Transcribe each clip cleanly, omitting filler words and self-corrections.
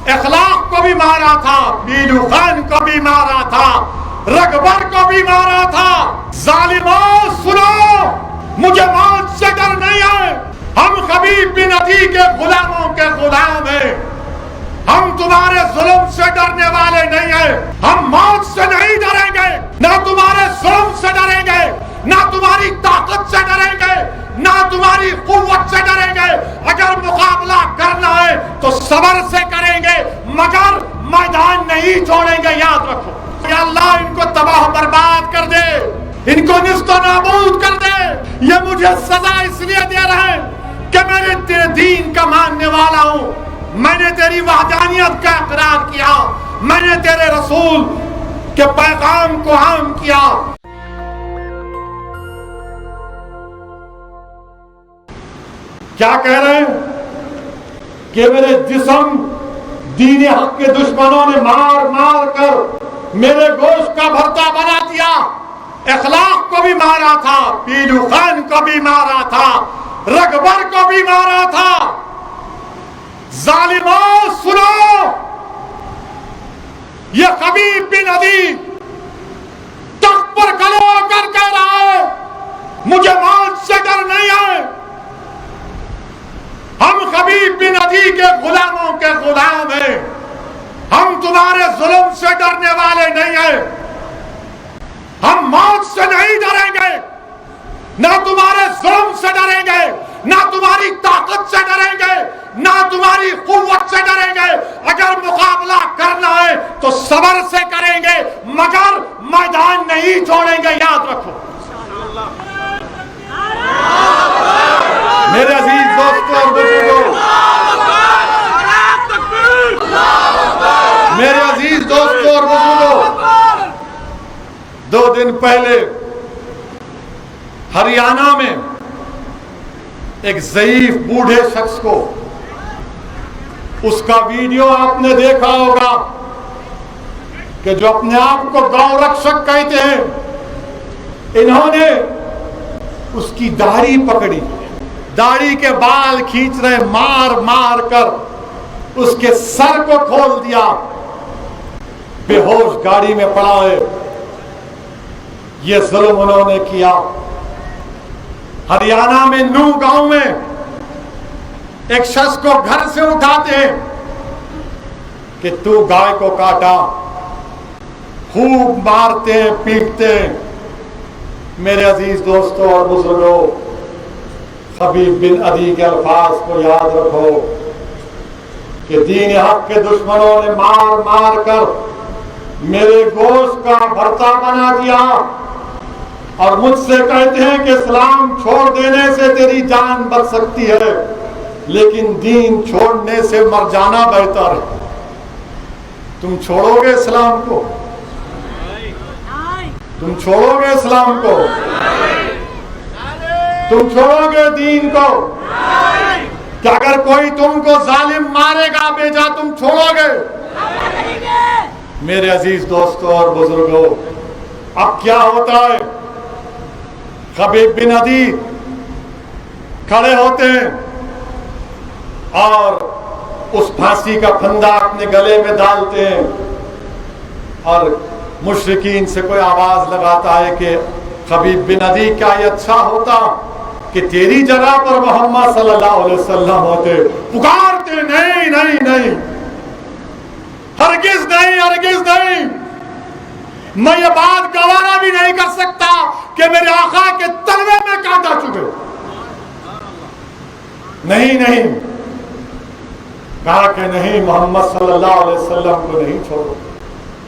اخلاق کو بھی مارا تھا، بیلو خان کو بھی مارا تھا، رغبر کو بھی مارا تھا۔ ظالموں سنو، مجھے موت سے ڈر نہیں ہے، ہم حبیب بن عدی کے غلاموں کے غلام ہیں، ہم تمہارے ظلم سے ڈرنے والے نہیں ہیں، ہم موت سے نہیں ڈریں گے، نہ تمہارے ظلم سے ڈریں گے، نہ تمہاری طاقت سے ڈریں گے، نہ تمہاری قوت سے ڈریں گے۔ اگر مقابلہ کرنا ہے تو صبر سے کریں گے، مگر میدان نہیں چھوڑیں گے، یاد رکھو۔ یا اللہ ان کو تباہ و برباد کر دے، ان کو نیست و نابود کر دے۔ یہ مجھے سزا اس لیے دے رہے ہیں کہ میں نے تیرے دین کا ماننے والا ہوں، میں نے تیری وحدانیت کا اقرار کیا، میں نے تیرے رسول کے پیغام کو عام کیا۔ کیا کہہ رہے ہیں کہ میرے جسم دین حق کے دشمنوں نے مار مار کر میرے گوشت کا بھرتا بنا دیا۔ اخلاق کو بھی مارا تھا، بیلو خان کو بھی مارا تھا، رغبر کو بھی مارا تھا۔ ظالموں سنو، یہ حبیب بن عدی تخت پر کھڑے ہو کر کہہ رہا ہے مجھے موت سے ڈر نہیں ہے، ہم حبیب بن عدی کے غلاموں کے غلام ہیں، ہم تمہارے ظلم سے ڈرنے والے نہیں ہیں، ہم موت سے نہیں ڈریں گے، نہ تمہارے ظلم سے ڈریں گے، نہ تمہاری طاقت سے ڈریں گے، نہ تمہاری قوت سے ڈریں گے۔ اگر مقابلہ کرنا ہے تو صبر سے کریں گے، مگر میدان نہیں چھوڑیں گے، یاد رکھو۔ میرے عزیز دوستوں اور بزرگوں، میرے عزیز دوستوں اور بزرگوں، 2 دن پہلے ہریانہ میں ایک ضعیف بوڑھے شخص کو، اس کا ویڈیو آپ نے دیکھا ہوگا کہ جو اپنے آپ کو گاؤں رکشک کہتے ہیں، انہوں نے اس کی داڑھی پکڑی، داڑھی کے بال کھینچ رہے، مار مار کر اس کے سر کو کھول دیا، بے ہوش گاڑی میں پڑا ہے۔ یہ ظلم انہوں نے کیا۔ ہریانہ میں نو گاؤں میں ایک شخص کو گھر سے اٹھاتے ہیں کہ تو گائے کو کاٹا، خوب مارتے ہیں، پیٹتے ہیں۔ میرے عزیز دوستوں اور بزرگوں، حبیب بن عدی کے الفاظ کو یاد رکھو کہ دین حق کے دشمنوں نے مار مار کر میرے گوشت کا بھرتا بنا دیا، اور مجھ سے کہتے ہیں کہ اسلام چھوڑ دینے سے تیری جان بچ سکتی ہے، لیکن دین چھوڑنے سے مر جانا بہتر ہے۔ تم چھوڑو گے اسلام کو؟ تم چھوڑو گے اسلام کو؟ تم چھوڑو گے دین کو؟ کہ اگر کوئی تم کو ظالم مارے گا بیجا تم چھوڑو گے؟ میرے عزیز دوستوں اور بزرگوں، اب کیا ہوتا ہے؟ حبیب بن عدی کھڑے ہوتے ہیں اور اس پھانسی کا پھندا اپنے گلے میں ڈالتے ہیں، اور مشرکین سے کوئی آواز لگاتا ہے کہ حبیب بن عدی کیا یہ اچھا ہوتا کہ تیری جگہ پر محمد صلی اللہ علیہ وسلم ہوتے؟ پکارتے نہیں نہیں نہیں، ہرگز نہیں ہرگز نہیں، میں یہ بات گوارا بھی نہیں کر سکتا کہ میرے آقا کے تلوے میں کانٹا چبھے۔ نہیں نہیں، کہا کہ نہیں، محمد صلی اللہ علیہ وسلم کو نہیں چھوڑو۔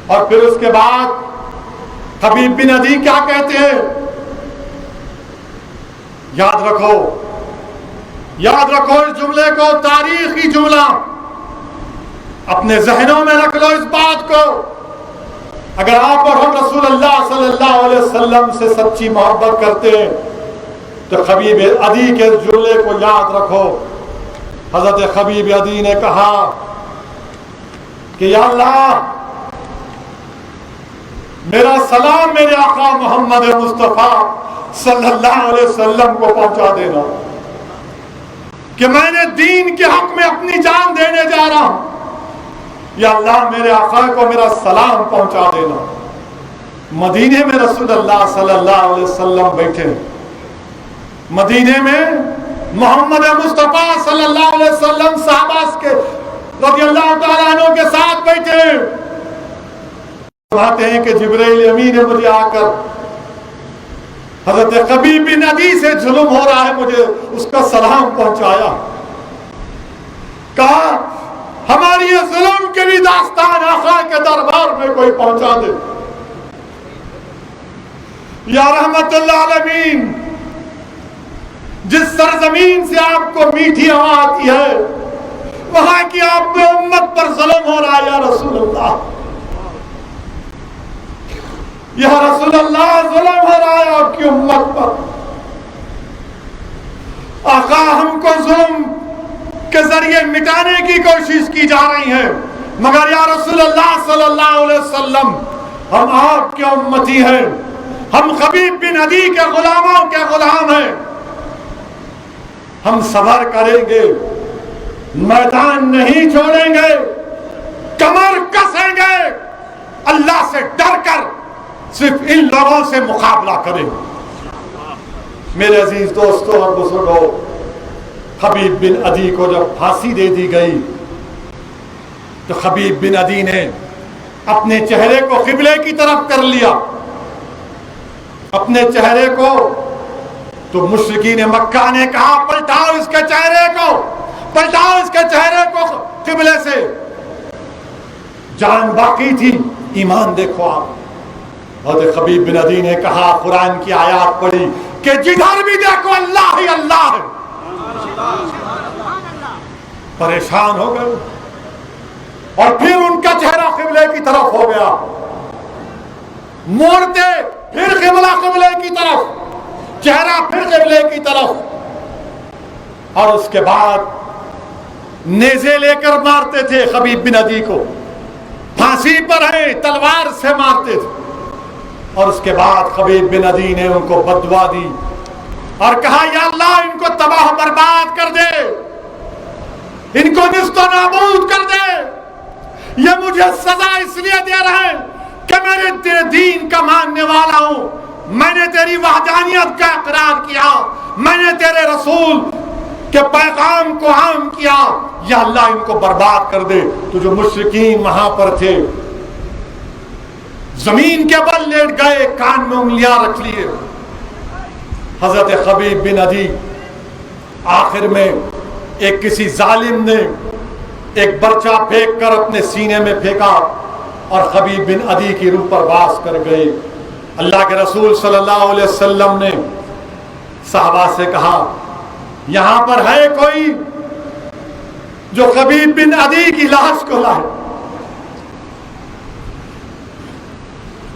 اور پھر اس کے بعد حبیب بن عدی کیا کہتے ہیں؟ یاد رکھو، یاد رکھو اس جملے کو، تاریخی جملہ اپنے ذہنوں میں رکھ لو اس بات کو۔ اگر آپ اور ہم رسول اللہ صلی اللہ علیہ وسلم سے سچی محبت کرتے ہیں تو حبیب عدی کے جملے کو یاد رکھو۔ حضرت حبیب عدی نے کہا کہ یا اللہ، میرا سلام میرے آقا محمد مصطفیٰ صلی اللہ علیہ وسلم کو پہنچا دینا کہ میں نے دین کے حق میں اپنی جان دینے جا رہا ہوں، یا اللہ میرے آقا کو میرا سلام پہنچا دینا. مدینے میں رسول اللہ صلی اللہ علیہ وسلم بیٹھے, مدینے میں محمد مصطفیٰ صلی اللہ علیہ وسلم صحابہ کے رضی اللہ تعالیٰ عنہ کے ساتھ بیٹھے. کہتے ہیں کہ جبرائیل امین نے مجھے آ کر حضرت خبیب بن عدی سے ظلم ہو رہا ہے, مجھے اس کا سلام پہنچایا. کہا ہماری یہ ظلم کے بھی داستان آقا کے دربار میں کوئی پہنچا دے. یا رحمت اللہ العالمین, جس سرزمین سے آپ کو میٹھی ہوا آتی ہے وہاں کی آپ میں امت پر ظلم ہو رہا ہے. یا رسول اللہ, یا رسول اللہ, ظلم ہو رہا ہے آپ کی امت پر. آقا ہم کو ظلم کے ذریعے مٹانے کی کوشش کی جا رہی ہے, مگر یا رسول اللہ صلی اللہ علیہ وسلم ہم آپ کے امتی ہیں, ہم خبیب بن عدی کے غلاموں کے غلام ہیں. ہم صبر کریں گے, میدان نہیں چھوڑیں گے, کمر کسیں گے, اللہ سے ڈر کر صرف ان لوگوں سے مقابلہ کریں. میرے عزیز دوستوں اور بزرگوں, خبیب بن عدی کو جب پھانسی دے دی گئی تو خبیب بن عدی نے اپنے چہرے کو قبلے کی طرف کر لیا. اپنے چہرے کو تو مشرکین مکہ نے کہا پلٹاؤ اس کے چہرے کو, پلٹاؤ اس کے چہرے کو قبلے سے. جان باقی تھی, ایمان دیکھو آپ. حضرت خبیب بن عدی نے کہا, قرآن کی آیات پڑھی کہ جدھر بھی دیکھو اللہ ہی اللہ ہے. پریشان ہو گئے اور پھر ان کا چہرہ قبلے کی طرف ہو گیا, موڑتے پھر قبلہ قبلے کی طرف, چہرہ پھر قبلے کی طرف. اور اس کے بعد نیزے لے کر مارتے تھے خبیب بن عدی کو, پھانسی پر ہیں تلوار سے مارتے تھے. اور اس کے بعد خبیب بن عدی نے ان کو بددعا دی اور کہا یا اللہ ان کو تباہ برباد کر دے, ان کو نیست و نابود کر دے. یہ مجھے سزا اس لیے دے رہے ہیں کہ میں تیرے دین کا ماننے والا ہوں, میں نے تیری وحدانیت کا اقرار کیا, میں نے تیرے رسول کے پیغام کو عام کیا. یا اللہ ان کو برباد کر دے. تو جو مشرکین وہاں پر تھے زمین کے بل لیٹ گئے, کان میں انگلیاں رکھ لیے. حضرت خبیب بن عدی آخر میں ایک کسی ظالم نے ایک برچہ پھینک کر اپنے سینے میں پھینکا اور خبیب بن عدی کی روح پر واس کر گئے. اللہ کے رسول صلی اللہ علیہ وسلم نے صحابہ سے کہا یہاں پر ہے کوئی جو خبیب بن عدی کی لاش کو لائے,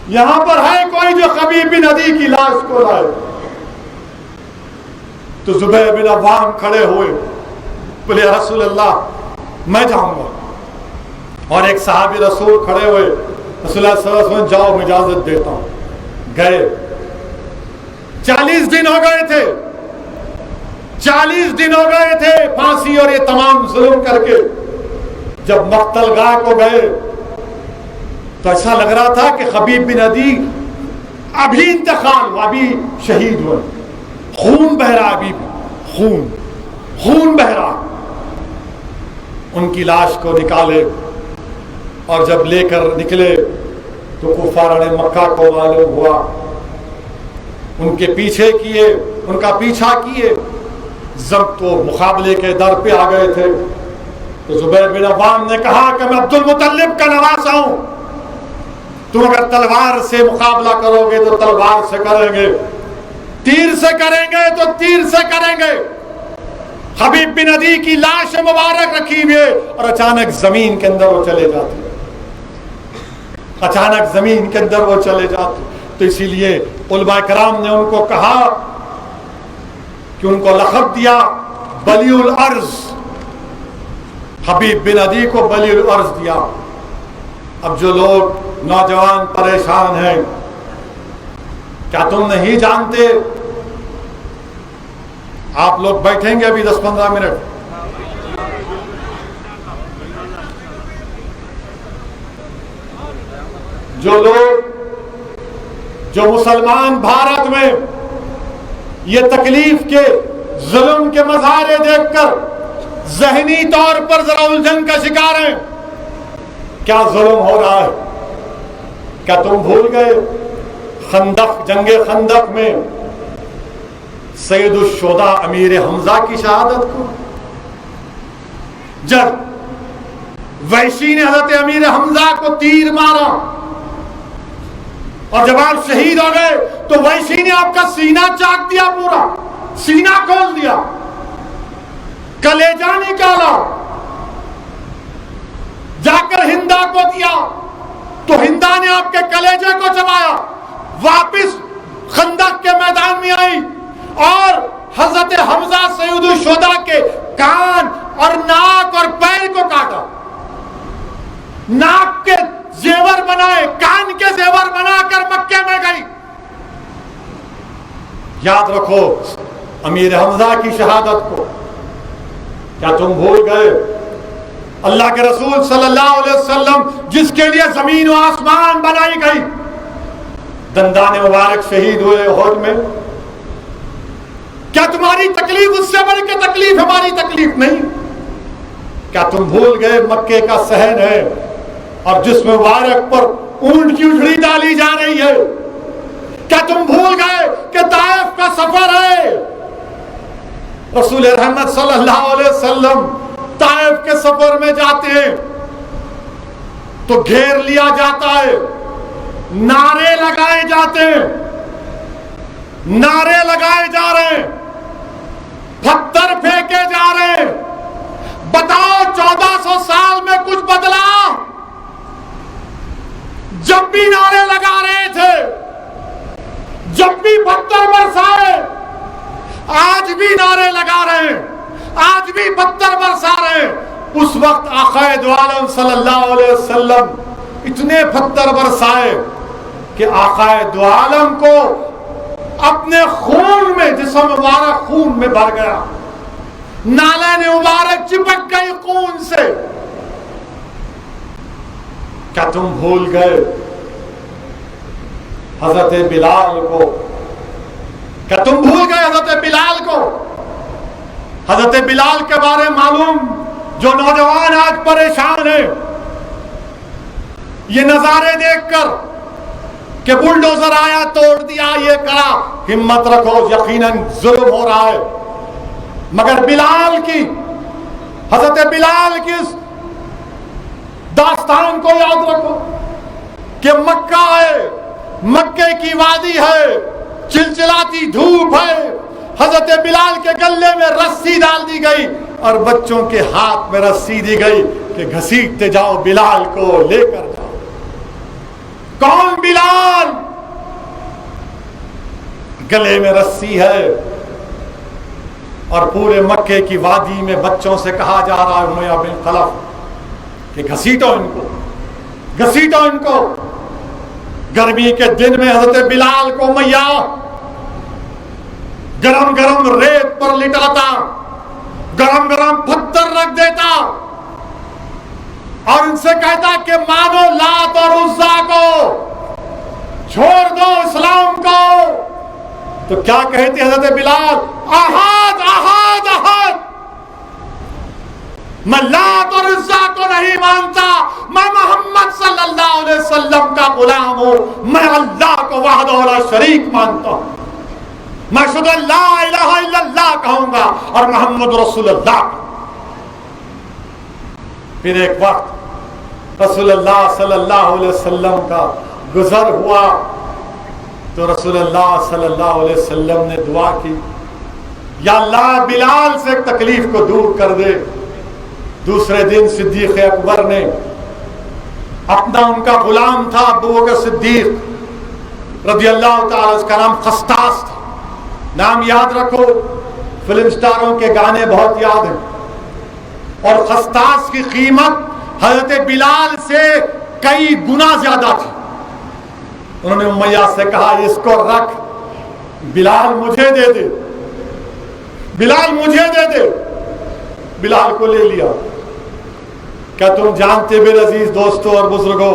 یہاں پر ہے کوئی جو خبیب بن عدی کی لاش کو لائے. تو زبیر بن عوام کھڑے ہوئے, بولے رسول اللہ میں جاؤں گا. اور ایک صحابی رسول کھڑے ہوئے, رسول اللہ صلی اللہ علیہ وسلم جاؤ میں اجازت دیتا ہوں. گئے. 40 دن ہو گئے تھے, 40 دن ہو گئے تھے پھانسی اور یہ تمام ظلم کر کے. جب مقتل گاہ کو گئے تو ایسا لگ رہا تھا کہ خبیب بن عدی ابھی انتقال ہوا, ابھی شہید ہوئے, خون بہ رہا, ابھی خون بہ رہا. ان کی لاش کو نکالے اور جب لے کر نکلے تو کفار مکہ کو معلوم ہوا, ان کے پیچھے کیے, ان کا پیچھا کیے. جب تو مقابلے کے در پہ آ گئے تھے تو زبیر بن عوام نے کہا کہ میں عبد المطلب کا نواسا ہوں, تم اگر تلوار سے مقابلہ کرو گے تو تلوار سے کریں گے, تیر سے کریں گے تو تیر سے کریں گے. حبیب بن عدی کی لاش مبارک رکھی ہوئے اور اچانک زمین کے اندر وہ چلے جاتے, اچانک زمین کے اندر وہ چلے جاتے. تو اسی لیے علماء کرام نے ان کو کہا کہ ان کو لقب دیا بلی الارض, حبیب بن عدی کو بلی الارض دیا. اب جو لوگ نوجوان پریشان ہیں, کیا تم نہیں جانتے, آپ لوگ بیٹھیں گے ابھی 10-15 منٹ, جو لوگ جو مسلمان بھارت میں یہ تکلیف کے ظلم کے مظاہرے دیکھ کر ذہنی طور پر ذرا الجھن کا شکار ہیں، کیا ظلم ہو رہا ہے؟ کیا تم بھول گئے خندق، جنگ خندق میں سید الشہداء امیر حمزہ کی شہادت کو؟ جب وحشی نے حضرت امیر حمزہ کو تیر مارا اور جب آپ شہید ہو گئے تو وحشی نے آپ کا سینہ چاک دیا، پورا سینہ کھول دیا، کلیجہ نکالا، جا کر ہندا کو دیا تو ہندا نے آپ کے کلیجے کو چبایا، واپس خندق کے میدان میں آئی اور حضرت حمزہ سید الشہداء کے کان اور ناک اور پیر کو کاٹا، ناک کے زیور بنائے، کان کے زیور بنا کر مکے میں گئی۔ یاد رکھو امیر حمزہ کی شہادت کو، کیا تم بھول گئے اللہ کے رسول صلی اللہ علیہ وسلم جس کے لیے زمین و آسمان بنائی گئی، دندان مبارک شہید ہوئے احد میں؟ کیا تمہاری تکلیف اس سے بڑھ کے تکلیف ہماری تکلیف نہیں؟ کیا تم بھول گئے مکے کا صحن ہے اور جس میں مبارک پر اونٹ کی اجڑی ڈالی جا رہی ہے؟ کیا تم بھول گئے کہ طائف کا سفر ہے؟ رسول رحمت صلی اللہ علیہ وسلم طائف کے سفر میں جاتے ہیں تو گھیر لیا جاتا ہے، نعرے لگائے جاتے ہیں، نعرے لگائے جا رہے ہیں، پتھر پھینکے جا رہے ہیں۔ بتاؤ 1400 سال میں کچھ بدلا؟ جب بھی نعرے لگا رہے تھے، جب بھی پتھر برسائے، آج بھی نعرے لگا رہے ہیں، آج بھی پتھر برسا رہے ہیں۔ اس وقت آقا دو عالم صلی اللہ علیہ وسلم اتنے پتھر برسائے کہ آقا دو عالم کو اپنے خون میں، جسم مبارک خون میں بھر گیا، نالین مبارک چپک گئی خون سے۔ کیا تم بھول گئے حضرت بلال کو؟ کیا تم بھول گئے حضرت بلال کو؟ حضرت بلال کے بارے معلوم جو نوجوان آج پریشان ہیں یہ نظارے دیکھ کر کہ بلڈوزر آیا توڑ دیا، یہ کرا، ہمت رکھو، یقیناً ظلم ہو رہا ہے، مگر بلال کی، حضرت بلال کی اس داستان کو یاد رکھو کہ مکہ ہے، مکے کی وادی ہے، چلچلاتی دھوپ ہے، حضرت بلال کے گلے میں رسی ڈال دی گئی اور بچوں کے ہاتھ میں رسی دی گئی کہ گھسیٹتے جاؤ، بلال کو لے کر جاؤ۔ کون بلال؟ گلے میں رسی ہے اور پورے مکے کی وادی میں بچوں سے کہا جا رہا ہے امیہ بن خلف کہ گھسیٹو ان کو، گھسیٹو ان کو۔ گرمی کے دن میں حضرت بلال کو امیہ گرم گرم ریت پر لٹاتا، گرم گرم پتھر رکھ دیتا اور ان سے کہتا کہ مانو لات اور عزا کو، چھوڑ دو اسلام کو۔ تو کیا کہتے حضرت بلال؟ احد احد احد، میں لات اور عزا کو نہیں مانتا، میں محمد صلی اللہ علیہ وسلم کا غلام ہوں، میں اللہ کو وحدہ لا شریک مانتا ہوں، میں اشہد ان لا الہ الا اللہ کہوں گا اور محمد رسول اللہ۔ پھر ایک وقت رسول اللہ صلی اللہ علیہ وسلم کا گزر ہوا تو رسول اللہ صلی اللہ علیہ وسلم نے دعا کی، یا اللہ بلال سے تکلیف کو دور کر دے۔ دوسرے دن صدیق اکبر نے اپنا، ان کا غلام تھا ابو بکر صدیق رضی اللہ تعالی، اس کا نام خستاس تھا، نام یاد رکھو، فلم سٹاروں کے گانے بہت یاد ہیں، اور خستاس کی قیمت حضرت بلال سے کئی گنا زیادہ تھی۔ انہوں نے امیہ سے کہا اس کو رکھ، بلال مجھے دے دے، بلال مجھے دے دے۔ بلال کو لے لیا۔ کیا تم جانتے میرے عزیز دوستوں اور بزرگوں